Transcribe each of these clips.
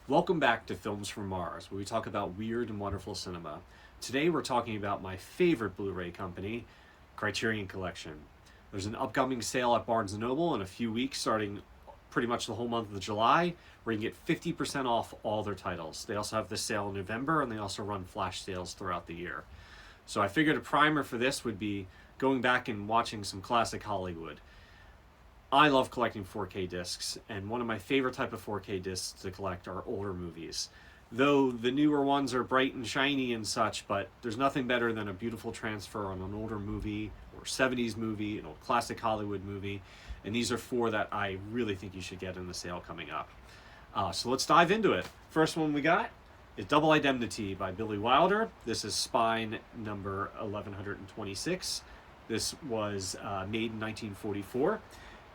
Welcome back to Films from Mars, where we talk about weird and wonderful cinema. Today we're talking about my favorite Blu-ray company, Criterion Collection. There's an upcoming sale at Barnes & Noble in a few weeks, starting pretty much the whole month of July, where you can get 50% off all their titles. They also have this sale in November, and they also run flash sales throughout the year. So I figured a primer for this would be going back and watching some classic Hollywood. I love collecting 4K discs, and one of my favorite type of 4K discs to collect are older movies. Though the newer ones are bright and shiny and such, but there's nothing better than a beautiful transfer on an older movie or 70s movie, an old classic Hollywood movie, and these are four that I really think you should get in the sale coming up. So let's dive into it. First one we got is Double Indemnity by Billy Wilder. This is spine number 1126. This was made in 1944.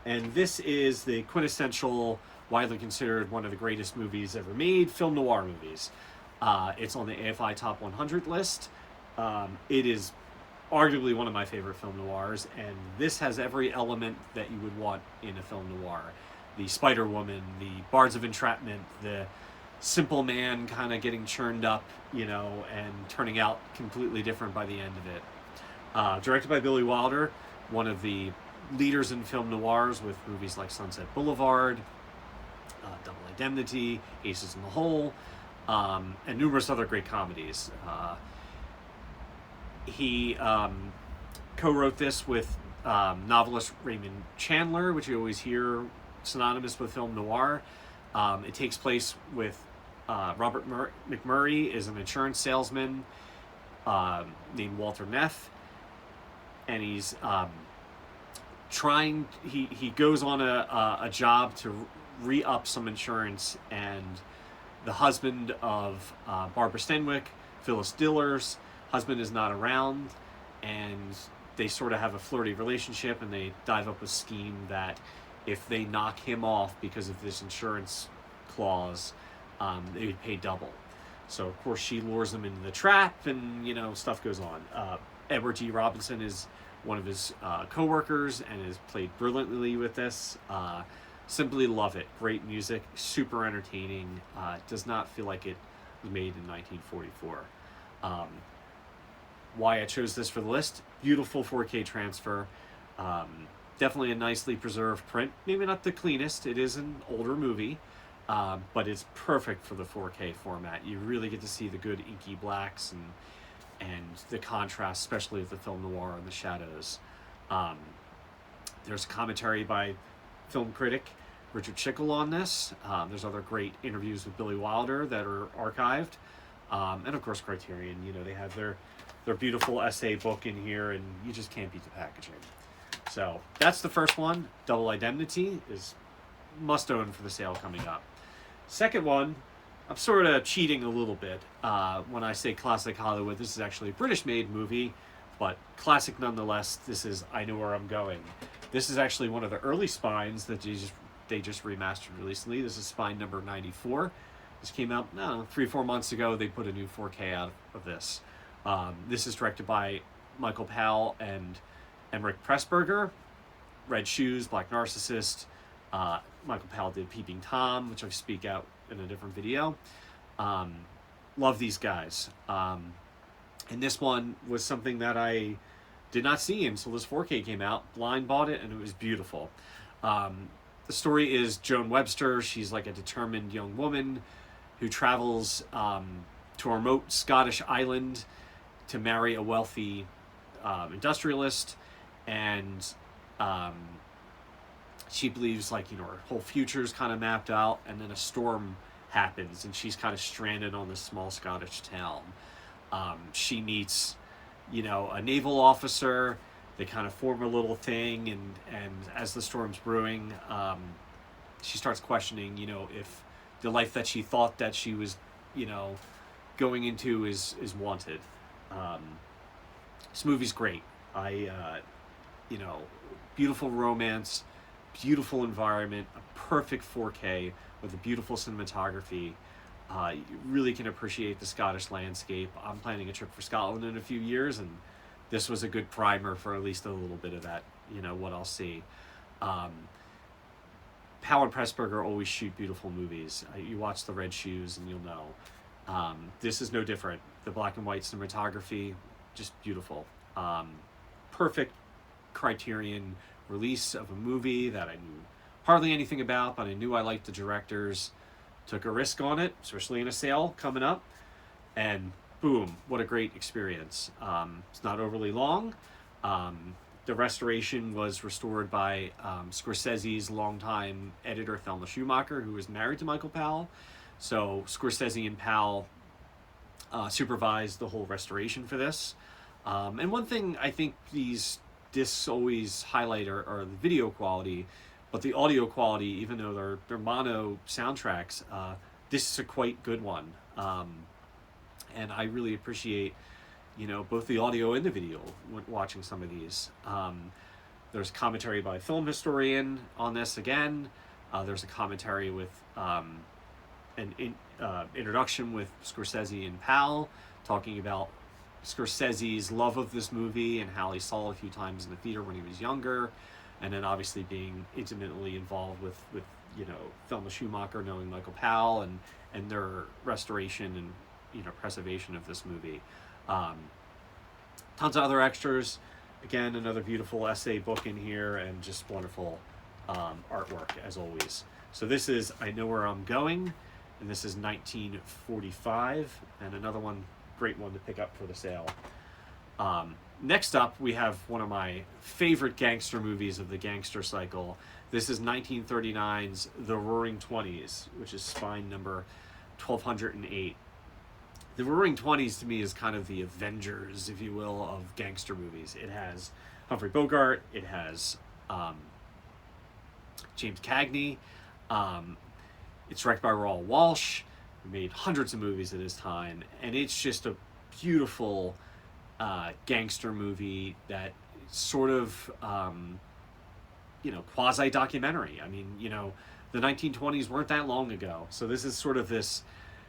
And this is the quintessential, widely considered one of the greatest movies ever made, film noir movies. It's on the AFI Top 100 list. It is arguably one of my favorite film noirs, and this has every element that you would want in a film noir. The Spider Woman, the Bards of Entrapment, the simple man kind of getting churned up, and turning out completely different by the end of it. Directed by Billy Wilder, one of the leaders in film noirs with movies like Sunset Boulevard, Double Indemnity, Aces in the Hole, and numerous other great comedies. He co-wrote this with novelist Raymond Chandler, which you always hear synonymous with film noir. It takes place with Robert McMurray is an insurance salesman named Walter Neff, and he's he goes on a job to re-up some insurance, and the husband of Barbara Stanwyck, Phyllis Diller's husband, is not around, and they sort of have a flirty relationship, and they dive up a scheme that if they knock him off because of this insurance clause, they would pay double. So of course she lures them into the trap, and stuff goes on. Edward G. Robinson is one of his co-workers and is played brilliantly with this. Simply love it. Great music, super entertaining. Does not feel like it was made in 1944. Why I chose this for the list: beautiful 4K transfer. Definitely a nicely preserved print. Maybe not the cleanest. It is an older movie, but it's perfect for the 4K format. You really get to see the good inky blacks and the contrast, especially with the film noir and the shadows. There's a commentary by film critic Richard Schickel on this. There's other great interviews with Billy Wilder that are archived. And of course Criterion, they have their beautiful essay book in here, and you just can't beat the packaging. So that's the first one. Double Indemnity is must own for the sale coming up. Second one, I'm sort of cheating a little bit when I say classic Hollywood. This is actually a British-made movie, but classic nonetheless. This is I Know Where I'm Going. This is actually one of the early spines that they just remastered recently. This is spine number 94. This came out 3-4 months ago. They put a new 4K out of this. This is directed by Michael Powell and Emmerich Pressburger. Red Shoes, Black Narcissist. Michael Powell did Peeping Tom, which I speak out in a different video. Love these guys. And this one was something that I did not see until this 4K came out. Blind bought it, and it was beautiful. The story is Joan Webster. She's like a determined young woman who travels to a remote Scottish island to marry a wealthy industrialist, and she believes her whole future's kind of mapped out, and then a storm happens and she's kind of stranded on this small Scottish town. She meets a naval officer. They kind of form a little thing, and as the storm's brewing, she starts questioning if the life that she thought that she was going into is wanted. This movie's great. Beautiful romance, beautiful environment, a perfect 4K with a beautiful cinematography. You really can appreciate the Scottish landscape. I'm planning a trip for Scotland in a few years, and this was a good primer for at least a little bit of that, what I'll see. Powell and Pressburger always shoot beautiful movies. You watch The Red Shoes and you'll know. This is no different. The black and white cinematography, just beautiful. Perfect Criterion release of a movie that I knew hardly anything about, but I knew I liked the directors. Took a risk on it, especially in a sale coming up, and boom, what a great experience. It's not overly long. The restoration was restored by Scorsese's longtime editor, Thelma Schumacher, who was married to Michael Powell. So Scorsese and Powell supervised the whole restoration for this. And one thing I think these discs always highlight are the video quality, but the audio quality, even though they're mono soundtracks, this is a quite good one. And I really appreciate, both the audio and the video when watching some of these. There's commentary by a film historian on this again. There's a commentary with an introduction with Scorsese and Powell, talking about Scorsese's love of this movie and how he saw it a few times in the theater when he was younger, and then obviously being intimately involved with Thelma Schumacher, knowing Michael Powell and their restoration and preservation of this movie. Tons of other extras. Again, another beautiful essay book in here, and just wonderful artwork as always. So this is I Know Where I'm Going, and this is 1945, and another great one to pick up for the sale. Next up, we have one of my favorite gangster movies of the gangster cycle. This is 1939's The Roaring Twenties, which is spine number 1208. The Roaring Twenties to me is kind of the Avengers, if you will, of gangster movies. It has Humphrey Bogart, it has James Cagney, it's directed by Raoul Walsh. He made hundreds of movies at his time, and it's just a beautiful gangster movie that sort of quasi-documentary. I mean, the 1920s weren't that long ago, so this is sort of this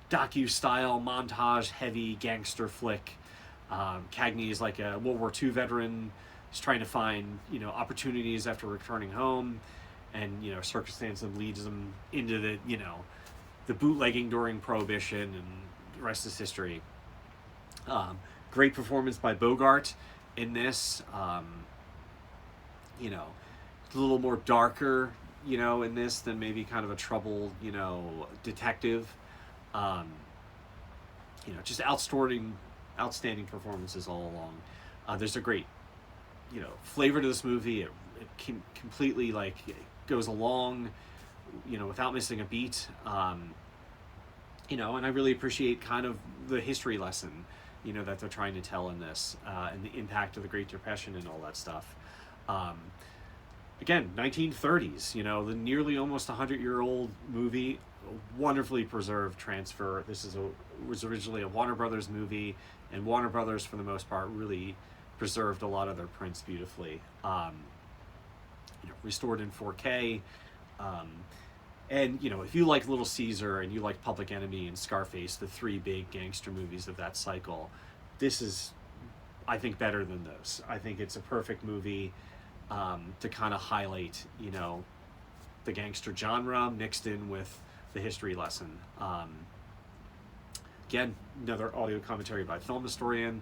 docu-style montage-heavy gangster flick. Cagney is like a World War II veteran. He's trying to find opportunities after returning home, and circumstances leads him into the bootlegging during Prohibition, and the rest is history. Great performance by Bogart in this. A little more darker, in this than maybe kind of a troubled, detective. Just outstanding performances all along. There's a great, flavor to this movie. It completely it goes along, without missing a beat. And I really appreciate kind of the history lesson, that they're trying to tell in this, and the impact of the Great Depression and all that stuff. Again, 1930s, the nearly almost 100-year-old movie, wonderfully preserved transfer. This was originally a Warner Brothers movie, and Warner Brothers, for the most part, really preserved a lot of their prints beautifully. Restored in 4K. And, if you like Little Caesar and you like Public Enemy and Scarface, the three big gangster movies of that cycle, this is, I think, better than those. I think it's a perfect movie to kind of highlight, the gangster genre mixed in with the history lesson. Again, another audio commentary by film historian.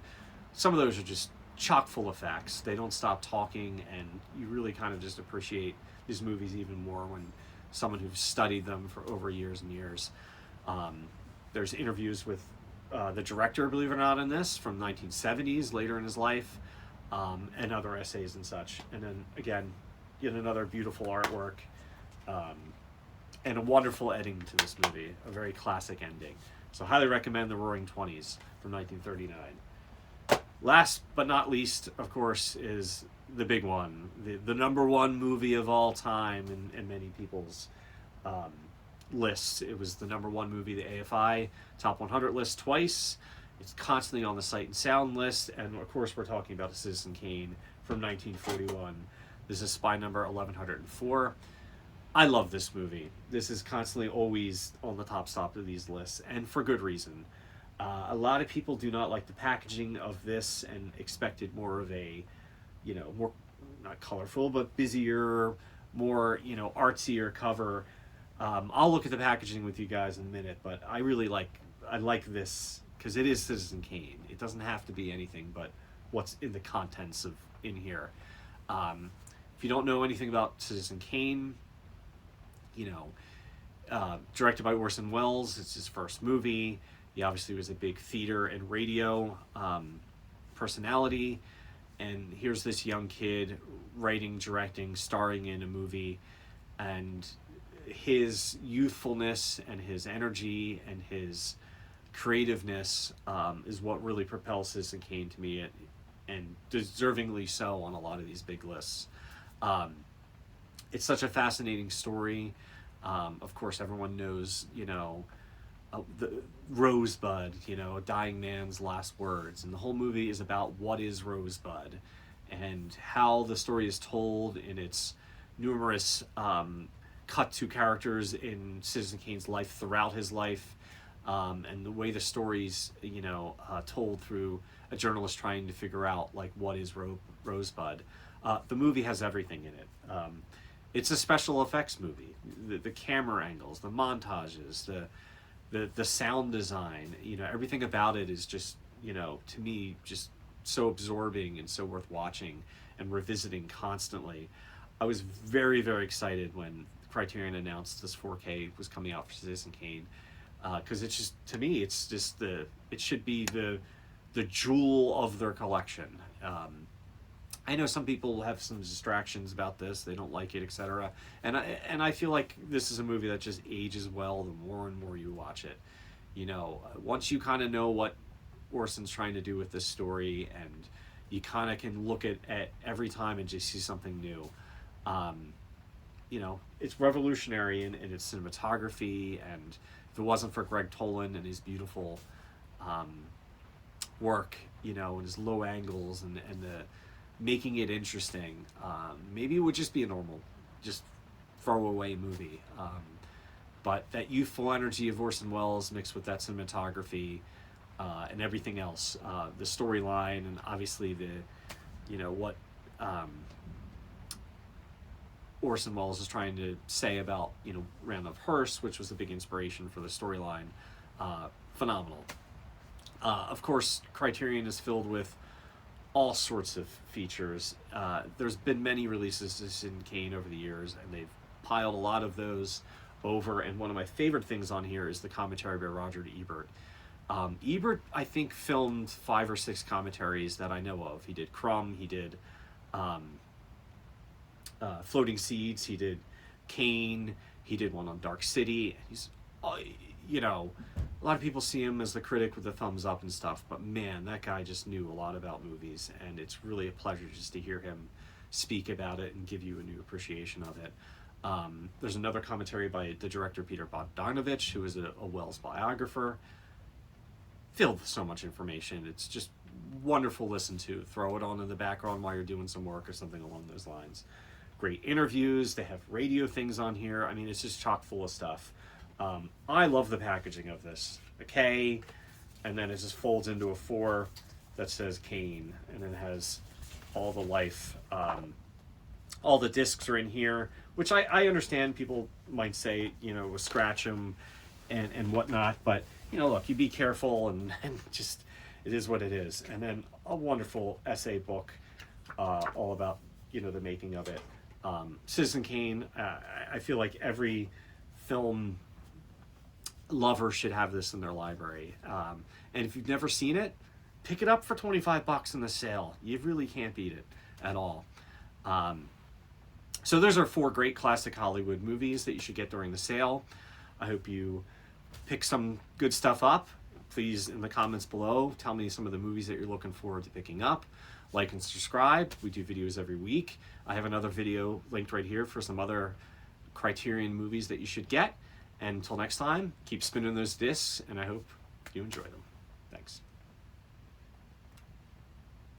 Some of those are just chock full of facts. They don't stop talking, and you really kind of just appreciate these movies even more when someone who's studied them for over years and years. There's interviews with the director, believe it or not, in this from 1970s, later in his life, and other essays and such. And then again, yet another beautiful artwork, and a wonderful ending to this movie, a very classic ending. So highly recommend The Roaring Twenties from 1939. Last but not least, of course, is the big one, the number one movie of all time in many people's lists. It was the number one movie, the AFI Top 100 list twice. It's constantly on the Sight and Sound list, and of course we're talking about Citizen Kane from 1941. This is spy number 1104. I love this movie. This is constantly always on the top stop of these lists, and for good reason. A lot of people do not like the packaging of this and expected more of a, more, not colorful, but busier, more, you know, artsier cover. I'll look at the packaging with you guys in a minute, but I like this because it is Citizen Kane. It doesn't have to be anything but what's in the contents of in here. If you don't know anything about Citizen Kane, you know, directed by Orson Welles, it's his first movie. He obviously was a big theater and radio personality, and here's this young kid writing, directing, starring in a movie, and his youthfulness and his energy and his creativeness is what really propels Citizen Kane to me, and deservingly so on a lot of these big lists. It's such a fascinating story. Of course, everyone knows, you know, the Rosebud, you know, a dying man's last words, and the whole movie is about what is Rosebud and how the story is told in its numerous cut to characters in Citizen Kane's life throughout his life, and the way the story's, you know, told through a journalist trying to figure out like what is Rosebud. The movie has everything in it. It's a special effects movie. The camera angles, the montages, the sound design, you know, everything about it is just, you know, to me, just so absorbing and so worth watching and revisiting constantly. I was very, very excited when Criterion announced this 4K was coming out for Citizen Kane, because it's just, to me, it's just it should be the jewel of their collection. I know some people have some distractions about this; they don't like it, etc. And I feel like this is a movie that just ages well the more and more you watch it. You know, once you kind of know what Orson's trying to do with this story, and you kind of can look at every time and just see something new. You know, it's revolutionary in its cinematography, and if it wasn't for Greg Toland and his beautiful work, you know, and his low angles and the making it interesting, maybe it would just be a normal, just throwaway movie. But that youthful energy of Orson Welles mixed with that cinematography and everything else, the storyline, and obviously the, you know, what Orson Welles is trying to say about, you know, Randolph Hearst, which was a big inspiration for the storyline. Phenomenal. Of course, Criterion is filled with all sorts of features. There's been many releases of Citizen Kane over the years, and they've piled a lot of those over, and one of my favorite things on here is the commentary by Roger Ebert. Ebert, I think, filmed 5 or 6 commentaries that I know of. He did Crumb, he did Floating Seeds, he did Kane, he did one on Dark City. He's, you know, a lot of people see him as the critic with the thumbs up and stuff, but man, that guy just knew a lot about movies, and it's really a pleasure just to hear him speak about it and give you a new appreciation of it. There's another commentary by the director Peter Bogdanovich, who is a Welles biographer, filled with so much information. It's just wonderful to listen to. Throw it on in the background while you're doing some work or something along those lines. Great interviews. They have radio things on here. I mean, it's just chock full of stuff. I love the packaging of this. A K, and then it just folds into a 4 that says Kane, and then has all the life. All the discs are in here, which I understand people might say, you know, scratch them and whatnot, but, you know, look, you be careful, and just, it is what it is. And then a wonderful essay book all about, you know, the making of it. Citizen Kane, I feel like every film lover should have this in their library. And if you've never seen it, pick it up for $25 in the sale. You really can't beat it at all. So those are 4 great classic Hollywood movies that you should get during the sale. I hope you pick some good stuff up. Please, in the comments below, tell me some of the movies that you're looking forward to picking up. Like and subscribe. We do videos every week. I have another video linked right here for some other Criterion movies that you should get. And until next time, keep spinning those discs, and I hope you enjoy them.